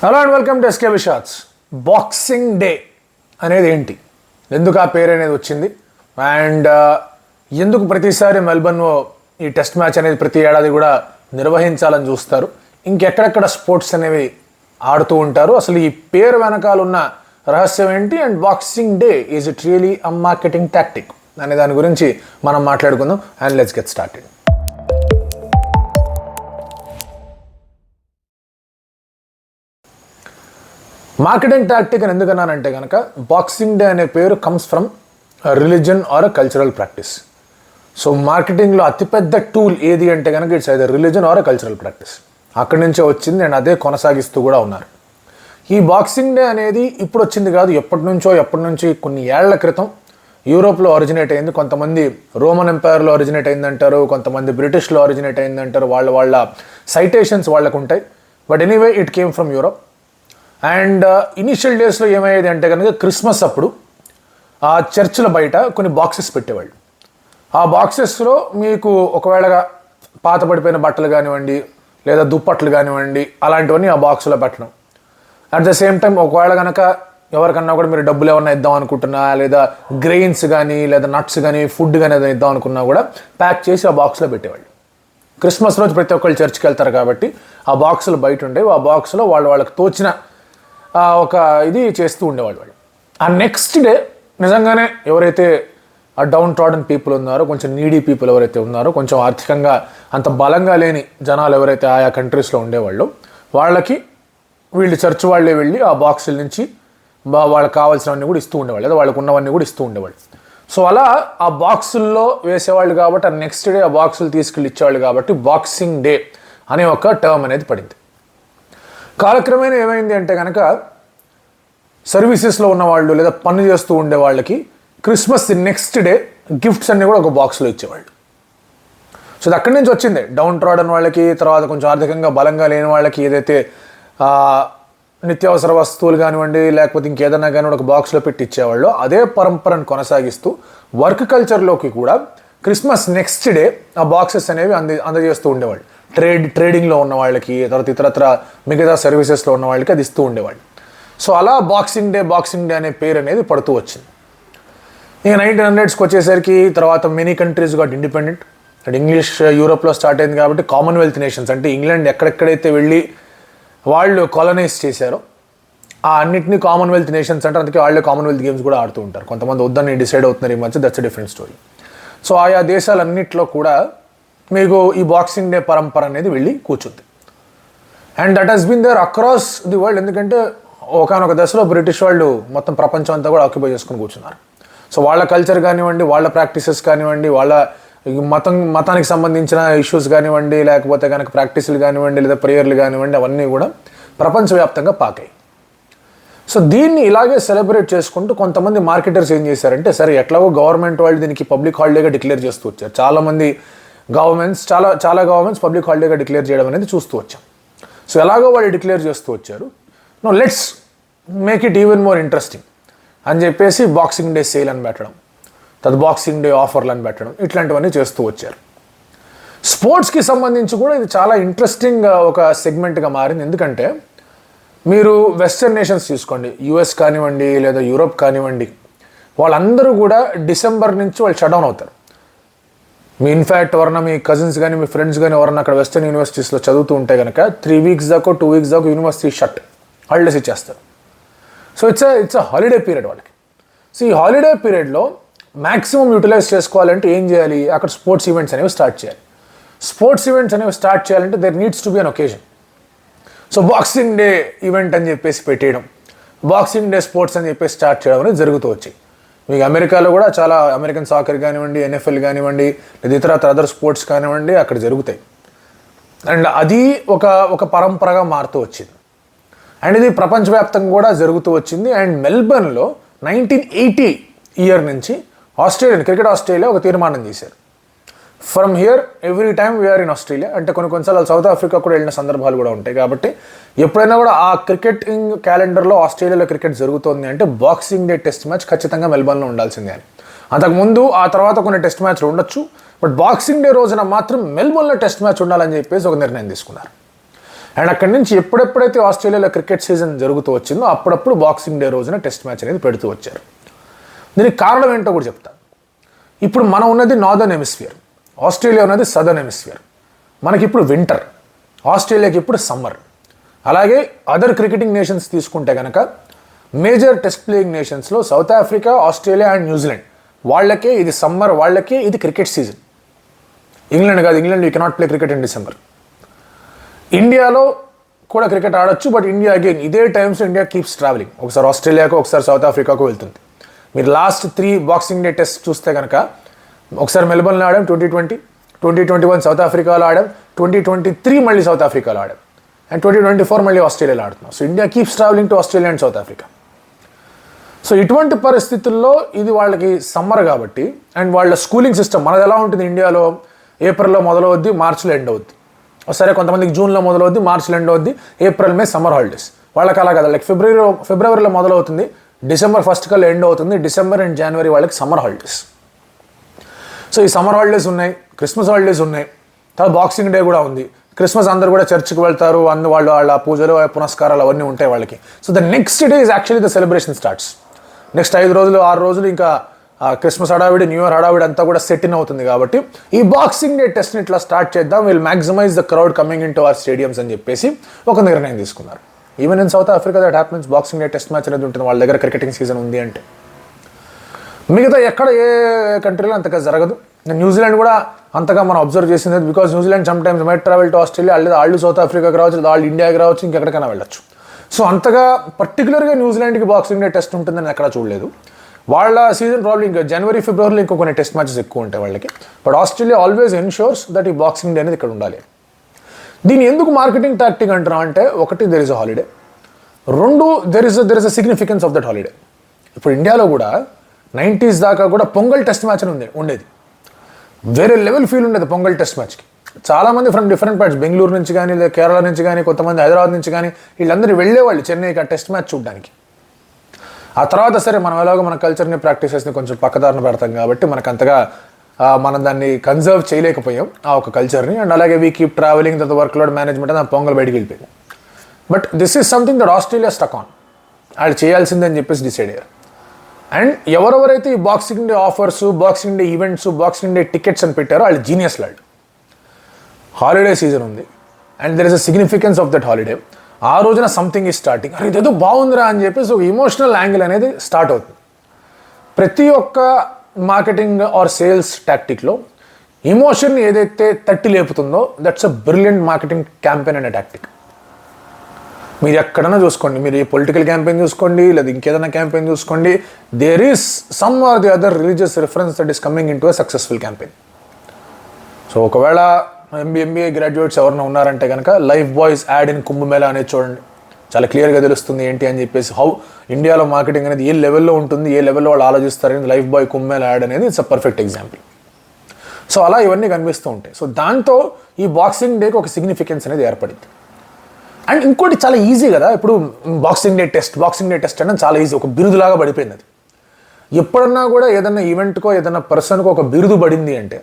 Hello and welcome to SKB shots. Boxing day అనేది ఏంటి, ఎందుకు ఆ పేరు అనేది వచ్చింది, అండ్ ఎందుకు ప్రతిసారి మెల్బర్న్లో ఈ టెస్ట్ మ్యాచ్ అనేది ప్రతి ఏడాది కూడా నిర్వహించాలని చూస్తారు, ఇంకెక్కడెక్కడ స్పోర్ట్స్ అనేవి ఆడుతూ ఉంటారు, అసలు ఈ పేరు వెనకాల ఉన్న రహస్యం ఏంటి, and Boxing Day is it really a marketing tactic అనే దాని గురించి మనం మాట్లాడుకుందాం. And let's get started. Marketing tactic అని ఎందుకన్నానంటే కనుక, బాక్సింగ్ డే అనే పేరు comes from religion or a cultural practice. So మార్కెటింగ్లో అతిపెద్ద టూల్ ఏది అంటే కనుక it's either religion or a cultural practice. అక్కడి నుంచే వచ్చింది అండ్ అదే కొనసాగిస్తూ కూడా ఉన్నారు. ఈ బాక్సింగ్ డే అనేది ఇప్పుడు వచ్చింది కాదు, ఎప్పటి నుంచి కొన్ని ఏళ్ల క్రితం యూరోప్లో ఒరిజినేట్ అయింది. కొంతమంది రోమన్ ఎంపైర్లో ఒరిజినేట్ అయిందంటారు, కొంతమంది బ్రిటిష్లో ఒరిజినేట్ అయిందంటారు. వాళ్ళ సైటేషన్స్ వాళ్ళకు ఉంటాయి. But anyway it came from Europe. And initial డేస్లో ఏమయ్యేది అంటే కనుక, క్రిస్మస్ అప్పుడు ఆ చర్చిల బయట కొన్ని బాక్సెస్ పెట్టేవాళ్ళు. ఆ బాక్సెస్లో మీకు ఒకవేళ పాత పడిపోయిన బట్టలు కానివ్వండి, లేదా దుప్పట్లు కానివ్వండి, అలాంటివన్నీ ఆ బాక్స్లో పెట్టడం. అట్ ద సేమ్ టైం ఒకవేళ కనుక ఎవరికన్నా కూడా మీరు డబ్బులు ఏమన్నా ఇద్దాం అనుకుంటున్నా, లేదా గ్రెయిన్స్ కానీ, లేదా నట్స్ కానీ, ఫుడ్ కానీ ఏదైనా ఇద్దాం అనుకున్నా కూడా ప్యాక్ చేసి ఆ బాక్స్లో పెట్టేవాళ్ళు. క్రిస్మస్ రోజు ప్రతి ఒక్కళ్ళు చర్చ్కి వెళ్తారు కాబట్టి ఆ బాక్సులు బయట ఉండేవి. ఆ బాక్స్లో వాళ్ళకి తోచిన ఒక ఇది చేస్తూ ఉండేవాళ్ళు. ఆ నెక్స్ట్ డే నిజంగానే ఎవరైతే ఆ డౌన్ ట్రాడన్ పీపుల్ ఉన్నారో, కొంచెం నీడీ పీపుల్ ఎవరైతే ఉన్నారో, కొంచెం ఆర్థికంగా అంత బలంగా లేని జనాలు ఎవరైతే ఆయా కంట్రీస్లో ఉండేవాళ్ళు, వాళ్ళకి వీళ్ళు చర్చ్ వాళ్ళే వెళ్ళి ఆ బాక్సుల నుంచి వాళ్ళకి కావాల్సినవన్నీ కూడా ఇస్తూ ఉండేవాళ్ళు, లేదా వాళ్ళకు ఉన్నవన్నీ కూడా ఇస్తూ ఉండేవాళ్ళు. సో అలా ఆ బాక్సుల్లో వేసేవాళ్ళు కాబట్టి, ఆ నెక్స్ట్ డే ఆ బాక్సులు తీసుకెళ్ళి ఇచ్చేవాళ్ళు కాబట్టి బాక్సింగ్ డే అనే ఒక టర్మ్ అనేది పడింది. కాలక్రమేణా ఏమైంది అంటే కనుక, సర్వీసెస్లో ఉన్నవాళ్ళు లేదా పని చేస్తూ ఉండే వాళ్ళకి క్రిస్మస్ నెక్స్ట్ డే గిఫ్ట్స్ అన్నీ కూడా ఒక బాక్స్లో ఇచ్చేవాళ్ళు. సో అది అక్కడి నుంచి వచ్చింది. డౌన్ ట్రాడన్ వాళ్ళకి, తర్వాత కొంచెం ఆర్థికంగా బలంగా లేని వాళ్ళకి ఏదైతే నిత్యావసర వస్తువులు కానివ్వండి, లేకపోతే ఇంకేదైనా కానీ ఒక బాక్స్లో పెట్టి ఇచ్చేవాళ్ళు, అదే పరంపరను కొనసాగిస్తూ వర్క్ కల్చర్లోకి కూడా క్రిస్మస్ నెక్స్ట్ డే ఆ బాక్సెస్ అనేవి అందజేస్తూ ఉండేవాళ్ళు. ట్రేడింగ్లో ఉన్న వాళ్ళకి, తర్వాత ఇతరత్ర మిగతా సర్వీసెస్లో ఉన్న వాళ్ళకి అది ఇస్తూ ఉండేవాళ్ళు. సో అలా బాక్సింగ్ డే అనే పేరు అనేది పడుతూ వచ్చింది. ఇక 1900స్కి వచ్చేసరికి తర్వాత many countries got independent. And English యూరోప్లో స్టార్ట్ అయింది కాబట్టి కామన్వెల్త్ నేషన్స్, అంటే ఇంగ్లాండ్ ఎక్కడెక్కడైతే వెళ్ళి వాళ్ళు కాలనైజ్ చేశారో ఆ అన్నింటినీ కామన్వెల్త్ నేషన్స్ అంటే, అందుకే వాళ్ళే కామన్వెల్త్ గేమ్స్ కూడా ఆడుతూ ఉంటారు. కొంతమంది వద్దని డిసైడ్ అవుతున్నారు ఈ మధ్య, that's a different story. So ఆయా దేశాలన్నింటిలో కూడా మీకు ఈ బాక్సింగ్ డే పరంపర అనేది వెళ్ళి కూర్చుంది. And that has been there across the world. ఎందుకంటే ఒకనొక దశలో బ్రిటిష్ వాళ్ళు మొత్తం ప్రపంచం అంతా కూడా ఆక్యుపై చేసుకుని కూర్చున్నారు. సో వాళ్ళ కల్చర్ కానివ్వండి, వాళ్ళ ప్రాక్టీసెస్ కానివ్వండి, వాళ్ళ మతానికి సంబంధించిన ఇష్యూస్ కానివ్వండి, లేకపోతే కనుక ప్రాక్టీసులు కానివ్వండి, లేదా ప్రేయర్లు కానివ్వండి, అవన్నీ కూడా ప్రపంచవ్యాప్తంగా పాకాయి. సో దీన్ని ఇలాగే సెలబ్రేట్ చేసుకుంటూ కొంతమంది మార్కెటర్స్ ఏం చేశారంటే, సరే ఎట్లాగో గవర్నమెంట్ వాళ్ళు దీనికి పబ్లిక్ హాలిడేగా డిక్లేర్ చేస్తూ వచ్చారు. చాలా గవర్నమెంట్స్ పబ్లిక్ హాలిడేగా డిక్లేర్ చేయడం అనేది చూస్తూ వచ్చాం. సో ఎలాగో వాళ్ళు డిక్లేర్ చేస్తూ వచ్చారు, no let's make it even more interesting అని చెప్పేసి బాక్సింగ్ డే సేల్ అని పెట్టడం, బాక్సింగ్ డే ఆఫర్లు అని పెట్టడం, ఇట్లాంటివన్నీ చేస్తూ వచ్చారు. స్పోర్ట్స్కి సంబంధించి కూడా ఇది చాలా ఇంట్రెస్టింగ్ ఒక సెగ్మెంట్గా మారింది. ఎందుకంటే మీరు వెస్టర్న్ నేషన్స్ తీసుకోండి, యుఎస్ కానివ్వండి, లేదా యూరోప్ కానివ్వండి, వాళ్ళందరూ కూడా డిసెంబర్ నుంచి వాళ్ళు షట్ డౌన్ అవుతారు. ఇన్ఫ్యాక్ట్ ఎవరన్నా మీ కజిన్స్ కానీ, మీ ఫ్రెండ్స్ కానీ ఎవరన్నా అక్కడ వెస్టర్న్ యూనివర్సిటీస్లో చదువుతూ ఉంటే కనుక 3 వీక్స్ దాకా 2 వీక్స్ దాకా యూనివర్సిటీ షట్, హాలిడేస్ ఇచ్చేస్తారు. So it's a holiday period వాళ్ళకి. సో ఈ హాలిడే పీరియడ్లో మ్యాక్సిమం యూటిలైజ్ చేసుకోవాలంటే ఏం చేయాలి, అక్కడ స్పోర్ట్స్ ఈవెంట్స్ అనేవి స్టార్ట్ చేయాలి. స్పోర్ట్స్ ఈవెంట్స్ అనేవి స్టార్ట్ చేయాలంటే there needs to be an occasion. So Boxing Day event అని చెప్పేసి పెట్టేయడం, బాక్సింగ్ డే స్పోర్ట్స్ అని చెప్పేసి స్టార్ట్ చేయడం అనేది జరుగుతూ వచ్చాయి. మీకు అమెరికాలో కూడా చాలా అమెరికన్ సాకర్ కానివ్వండి, ఎన్ఎఫ్ఎల్ కానివ్వండి, లేదా ఇతర అదర్ స్పోర్ట్స్ కానివ్వండి అక్కడ జరుగుతాయి. అండ్ అది ఒక పరంపరగా మారుతూ వచ్చింది. అండ్ ఇది ప్రపంచవ్యాప్తంగా కూడా జరుగుతూ వచ్చింది. అండ్ మెల్బర్న్లో 1980 ఇయర్ నుంచి క్రికెట్ ఆస్ట్రేలియా ఒక తీర్మానం చేశారు, from here every time we're in Australia. అంటే కొన్నిసార్లు సౌత్ ఆఫ్రికా కూడా వెళ్ళిన సందర్భాలు కూడా ఉంటాయి. కాబట్టి ఎప్పుడైనా కూడా ఆ క్రికెటింగ్ క్యాలెండర్లో ఆస్ట్రేలియాలో క్రికెట్ జరుగుతోంది అంటే బాక్సింగ్ డే టెస్ట్ మ్యాచ్ ఖచ్చితంగా మెల్బర్న్లో ఉండాల్సిందే అని. అంతకుముందు ఆ తర్వాత కొన్ని టెస్ట్ మ్యాచ్లు ఉండొచ్చు, బట్ బాక్సింగ్ డే రోజున మాత్రం మెల్బర్న్లో టెస్ట్ మ్యాచ్ ఉండాలని చెప్పేసి ఒక నిర్ణయం తీసుకున్నారు. అండ్ అక్కడి నుంచి ఎప్పుడెప్పుడైతే ఆస్ట్రేలియాలో క్రికెట్ సీజన్ జరుగుతూ వచ్చిందో అప్పుడప్పుడు బాక్సింగ్ డే రోజున టెస్ట్ మ్యాచ్ అనేది పెడుతూ వచ్చారు. దీనికి కారణం ఏంటో కూడా చెప్తాను. ఇప్పుడు మనం ఉన్నది నార్దర్న్ హెమిస్ఫియర్, ఆస్ట్రేలియా ఉన్నది సదర్న్ హెమిస్ఫియర్. మనకి ఇప్పుడు వింటర్, ఆస్ట్రేలియాకి ఇప్పుడు సమ్మర్. అలాగే అదర్ క్రికెటింగ్ నేషన్స్ తీసుకుంటే కనుక మేజర్ టెస్ట్ ప్లేయింగ్ నేషన్స్లో South Africa, Australia and New Zealand వాళ్ళకే ఇది సమ్మర్, వాళ్ళకే ఇది క్రికెట్ సీజన్. ఇంగ్లాండ్ కాదు, England you cannot play cricket in December. ఇండియాలో కూడా క్రికెట్ ఆడొచ్చు, బట్ ఇండియా అగైన్ ఇదే టైమ్స్ ఇండియా కీప్స్ ట్రావెలింగ్. ఒకసారి ఆస్ట్రేలియాకు, ఒకసారి సౌత్ ఆఫ్రికాకు వెళ్తుంది. మీరు లాస్ట్ 3 బాక్సింగ్ డే టెస్ట్ చూస్తే కనుక ఒకసారి మెల్బర్న్లో ఆడాం 2020, 2021 సౌత్ ఆఫ్రికాలో ఆడాం, 2023 మళ్ళీ సౌత్ ఆఫ్రికాలో ఆడాం, అండ్ 2024 మళ్ళీ ఆస్ట్రేలియాలో ఆడుతున్నాం. So India keeps travelling to Australia and South Africa. So ఇటువంటి పరిస్థితుల్లో ఇది వాళ్ళకి సమ్మర్ కాబట్టి, అండ్ వాళ్ళ స్కూలింగ్ సిస్టమ్ మనది ఎలా ఉంటుంది, ఇండియాలో ఏప్రిల్లో మొదలవుద్ది, మార్చిలో ఎండ్ అవుద్ది. సరే కొంతమందికి జూన్లో మొదలవుద్ది, మార్చిలో ఎండ్ అవుద్ది, ఏప్రిల్ మే సమ్మర్ హాలిడేస్. వాళ్ళకి అలా కదా, లైక్ ఫిబ్రవరిలో మొదలవుతుంది, డిసెంబర్ 1st కల్లా ఎండ్ అవుతుంది, డిసెంబర్ అండ్ జనవరి వాళ్ళకి సమ్మర్ హాలిడేస్. సో ఈ సమ్మర్ హాలిడేస్ ఉన్నాయి, క్రిస్మస్ హాలిడేస్ ఉన్నాయి, తర్వాత బాక్సింగ్ డే కూడా ఉంది. క్రిస్మస్ అందరూ కూడా చర్చ్కి వెళ్తారు, వాళ్ళ పూజలు పునస్కారాలు అవన్నీ ఉంటాయి వాళ్ళకి. So the next day is actually the celebration starts. Next 5 రోజులు 6 రోజులు ఇంకా క్రిస్మస్ హడావిడి, న్యూ ఇయర్ హడావిడి అంతా కూడా సెట్ ఇన్ అవుతుంది. కాబట్టి ఈ బాక్సింగ్ డే టెస్ట్ని ఇట్లా స్టార్ట్ చేద్దాం, will maximise the crowd coming in to our stadiums అని చెప్పేసి ఒక నిర్ణయం తీసుకున్నారు. Even in South Africa that happens, Boxing Day test match అనేది ఉంటుంది వాళ్ళ దగ్గర క్రికెటింగ్ సీజన్ ఉంది అంటే. మిగతా ఎక్కడ ఏ కంట్రీలో అంతగా జరగదు. న్యూజిలాండ్ కూడా అంతగా మనం అబ్జర్వ్ చేసింది, because New Zealand some times might travel to Australia, లేదా వాళ్ళు సౌత్ ఆఫ్రికాకి రావచ్చు, లేదా వాళ్ళు ఇండియాకి రావచ్చు, ఇంకెక్కడికైనా వెళ్ళచ్చు. సో అంతగా పర్టికులర్గా న్యూజిలాండ్కి బాక్సింగ్ డే టెస్ట్ ఉంటుందని ఎక్కడ చూడలేదు. వాళ్ళ సీజన్ ప్రాబ్లం ఇంకా జనవరి, ఫిబ్రవరిలో ఇంకో కొన్ని టెస్ట్ మ్యాచెస్ ఎక్కువ ఉంటాయి వాళ్ళకి. But Australia always ensures that ఈ బాక్సింగ్ డే అనేది ఇక్కడ ఉండాలి. దీన్ని ఎందుకు మార్కెటింగ్ టాక్టిక్ అంటున్నాం అంటే, ఒకటి there is a holiday, 2 there is a significance of that holiday. ఇప్పుడు ఇండియాలో కూడా 90s దాకా కూడా పొంగల్ టెస్ట్ మ్యాచ్ అని ఉండేది. వేరే లెవెల్ ఫీల్ ఉండేది పొంగల్ టెస్ట్ మ్యాచ్కి. చాలామంది ఫ్రమ్ డిఫరెంట్ పార్ట్స్, బెంగళూరు నుంచి కానీ, లేదా కేరళ నుంచి కానీ, కొంతమంది హైదరాబాద్ నుంచి కానీ, వీళ్ళందరూ వెళ్ళేవాళ్ళు చెన్నైకి ఆ టెస్ట్ మ్యాచ్ చూడడానికి. ఆ తర్వాత సరే మనం ఎలాగో మన కల్చర్ని, ప్రాక్టీసెస్ని కొంచెం పక్కదారిన పెడతాం కాబట్టి మనకు అంతగా మనం దాన్ని కన్జర్వ్ చేయలేకపోయాం ఆ ఒక కల్చర్ని. అండ్ అలాగే we keep travelling, the work load management అని పొంగల్ బయటికి వెళ్ళిపోయింది. But this is something that Australia stuck on, వాళ్ళు చేయాల్సిందని చెప్పేసి డిసైడ్ అయ్యారు. అండ్ ఎవరెవరైతే ఈ boxing day offers, boxing day events, boxing day tickets అని పెట్టారో వాళ్ళు జీనియస్ లాడ్. హాలిడే సీజన్ ఉంది and there is a significance of that holiday. ఆ రోజున సంథింగ్ ఈజ్ స్టార్టింగ్, అరే ఇదేదో బాగుందిరా అని చెప్పేసి ఒక ఇమోషనల్ యాంగిల్ అనేది స్టార్ట్ అవుతుంది. ప్రతి ఒక్క మార్కెటింగ్ ఆర్ సేల్స్ టాక్టిక్లో ఇమోషన్ ఏదైతే తట్టి లేపుతుందో that's a brilliant marketing campaign అనే టాక్టిక్. మీరు ఎక్కడైనా చూసుకోండి, మీరు ఈ పొలిటికల్ క్యాంపెయిన్ చూసుకోండి, లేదా ఇంకేదైనా క్యాంపెయిన్ చూసుకోండి, there is some or the other religious reference that is coming in to a successful campaign. So ఒకవేళ ఎంబీఏ గ్రాడ్యుయేట్స్ ఎవరైనా ఉన్నారంటే కనుక Lifebuoy's ad in Kumbh Mela అనేది చూడండి, చాలా క్లియర్గా తెలుస్తుంది ఏంటి అని చెప్పేసి. హౌ ఇండియాలో మార్కెటింగ్ అనేది ఏ లెవెల్లో ఉంటుంది, ఏ లెవెల్లో వాళ్ళు ఆలోచిస్తారనేది లైఫ్ బాయ్ కుంభమేళా యాడ్ అనేది it's a perfect example. So అలా ఇవన్నీ కనిపిస్తూ ఉంటాయి. సో దాంతో ఈ బాక్సింగ్ డేకి ఒక సిగ్నిఫికెన్స్ అనేది ఏర్పడింది. అండ్ ఇంకోటి చాలా ఈజీ కదా, ఇప్పుడు బాక్సింగ్ డే టెస్ట్ అంటే చాలా ఈజీ, ఒక బిరుదులాగా పడిపోయింది అది. ఎప్పుడన్నా కూడా ఏదన్నా ఈవెంట్కో ఏదన్నా పర్సన్కో ఒక బిరుదు పడింది అంటే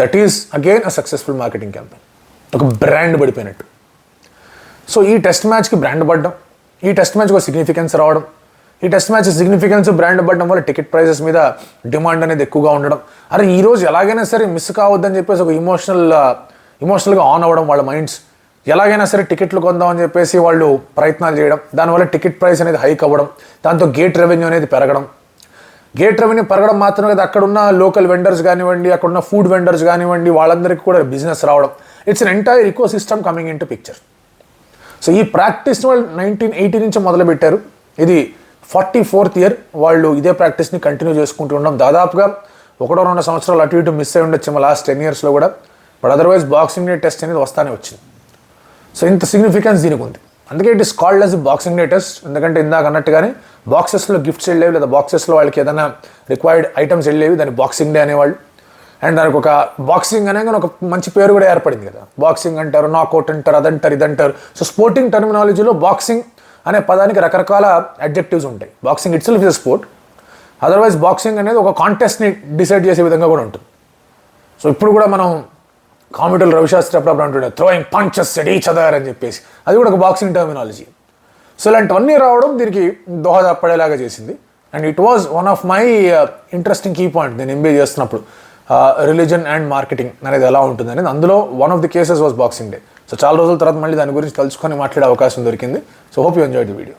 that is again a successful marketing campaign, ఒక బ్రాండ్ పడిపోయినట్టు. సో ఈ టెస్ట్ మ్యాచ్కి బ్రాండ్ పడడం, ఈ టెస్ట్ మ్యాచ్కి ఒక సిగ్నిఫికెన్స్ రావడం, ఈ టెస్ట్ మ్యాచ్ సిగ్నిఫికెన్స్ బ్రాండ్ పడడం వల్ల టికెట్ ప్రైసెస్ మీద డిమాండ్ అనేది ఎక్కువగా ఉండడం, అరే ఈరోజు ఎలాగైనా సరే మిస్ కావద్దని చెప్పేసి ఒక ఇమోషనల్గా ఆన్ అవ్వడం, వాళ్ళ మైండ్స్ ఎలాగైనా సరే టికెట్లు కొందామని చెప్పేసి వాళ్ళు ప్రయత్నాలు చేయడం, దానివల్ల టికెట్ ప్రైస్ అనేది హైక్ అవ్వడం, దాంతో గేట్ రెవెన్యూ అనేది పెరగడం. గేట్ రెవెన్యూ పెరగడం మాత్రమే కదా, అక్కడున్న లోకల్ వెండర్స్ కానివ్వండి, అక్కడున్న ఫుడ్ వెండర్స్ కానివ్వండి, వాళ్ళందరికీ కూడా బిజినెస్ రావడం. It's an entire eco system coming in to picture. So ఈ ప్రాక్టీస్ని వాళ్ళు 1980 నుంచి మొదలుపెట్టారు. ఇది 44th ఇయర్ వాళ్ళు ఇదే ప్రాక్టీస్ని కంటిన్యూ చేసుకుంటూ ఉండడం. దాదాపుగా 1-2 సంవత్సరాలు అటు ఇటు మిస్ అయి ఉండొచ్చు మా లాస్ట్ 10 yearsలో కూడా. But otherwise boxing Day test అనేది వస్తానే వచ్చింది. సో ఇంత సిగ్నిఫికెన్స్ దీనికి ఉంది. అందుకే it is called as boxing Day test. ఎందుకంటే ఇందాక అన్నట్టుగానే బాక్సెస్లో గిఫ్ట్స్ వెళ్ళేవి, లేదా బాక్సెస్లో వాళ్ళకి ఏదైనా రిక్వైర్డ్ ఐటమ్స్ వెళ్ళేవి, దాన్ని బాక్సింగ్ డే అనేవాళ్ళు. అండ్ దానికి ఒక బాక్సింగ్ అనేది ఒక మంచి పేరు కూడా ఏర్పడింది కదా. బాక్సింగ్ అంటారు, నాకౌట్ అంటారు, అదంటారు, ఇదంటారు. సో స్పోర్టింగ్ టర్మినాలజీలో బాక్సింగ్ అనే పదానికి రకరకాల అడ్జెక్టివ్స్ ఉంటాయి. Boxing it self is a sport, otherwise boxing అనేది ఒక కాంటెస్ట్ని డిసైడ్ చేసే విధంగా కూడా ఉంటుంది. సో ఇప్పుడు కూడా మనం కామెడీలు రవిశాస్త్రి అప్పుడప్పుడు అంటుండే throwing punches at each other అని చెప్పేసి, అది కూడా ఒక బాక్సింగ్ టర్మినాలజీ. సో ఇలాంటివన్నీ రావడం దీనికి దోహదపడేలాగా చేసింది. And it was one of my interesting key point నేను ఎంబీఏ చేస్తున్నప్పుడు, రిలీజన్ అండ్ మార్కెటింగ్ అనేది ఎలా ఉంటుంది అనేది. అందులో one of the cases was Boxing Day. So చాలా రోజుల తర్వాత మళ్ళీ దాని గురించి తెలుసుకొని మాట్లాడే అవకాశం దొరికింది. So hope you enjoy the video.